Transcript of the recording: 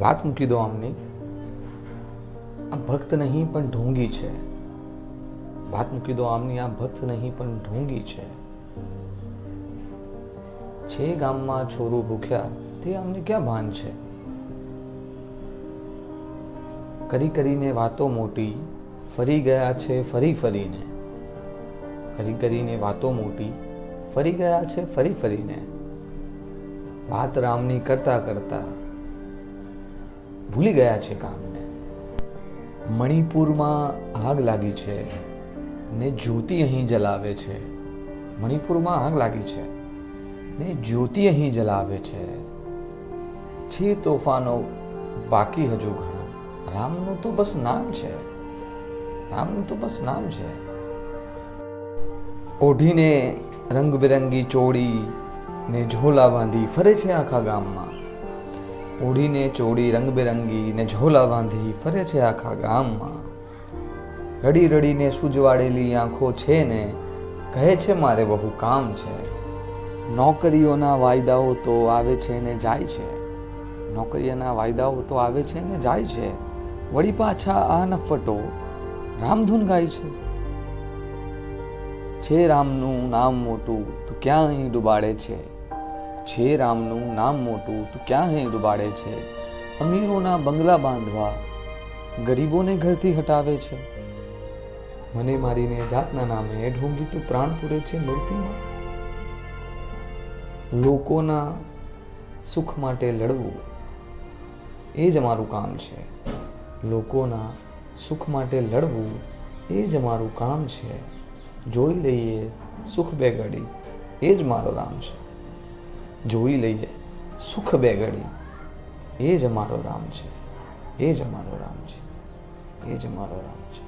વાત મૂકી દો આમની. આ ભક્ત નહીં પણ ઢોંગી છે. વાત મૂકી દો આમની, આ ભક્ત નહીં પણ ઢોંગી છે. ગામમાં છોરું ભૂખ્યા તે આમને ક્યાં ભાન છે. કરી કરીને વાતો મોટી, ફરી ગયા છે ફરી ફરીને. કરી કરીને વાતો મોટી, ફરી ગયા છે ફરી ફરીને. વાત રામની કરતા કરતા ભૂલી ગયા છે કામને. મણિપુરમાં આગ લાગી છે ને જ્યોતિ અહીં જલાવે છે. મણિપુરમાં આગ લાગી છે ને જ્યોતિ અહીં જલાવે છે. તોફાનો બાકી હજુ ઘણા. રામનું તો બસ નામ છે. રામનું તો બસ નામ છે. ઓઢીને રંગબેરંગી ચોળી ને ઝોલા બાંધી ફરે છે આખા ગામમાં. ઓઢીને ચોળી રંગબેરંગી ને ઝોલા બાંધી ફરે છે આખા ગામમાં. રડી રડીને સૂજવાડેલી આંખો છે ને કહે છે મારે બહુ કામ છે. નોકરીઓના વાયદાઓ તો આવે છે ને જાય છે. નોકરીઓના વાયદાઓ તો આવે છે ને જાય છે. વળી પાછા આ નફટો રામધૂન ગાય છે. રામનું નામ મોટું તું ક્યાં અહીં ડુબાડે છે. રામનું નામ મોટું તું ક્યાં અહીં ડુબાડે છે. અમીરોના બંગલા બાંધવા ગરીબોને ઘરથી હટાવે છે. મને મારીને જાતના નામે ઢોંગી તું પ્રાણ પૂરે છે મૂર્તિમાં. લોકોના સુખ માટે લડવું એ જ અમારું કામ છે. લોકોના સુખ માટે લડવું એ જ અમારું કામ છે. જોઈ લઈએ સુખ બે ઘડી એ જ મારો રામ છે. જોઈ લઈએ સુખ બે ઘડી એ જ અમારો રામ છે. એ જ અમારો રામ છે. એ જ અમારો રામ છે.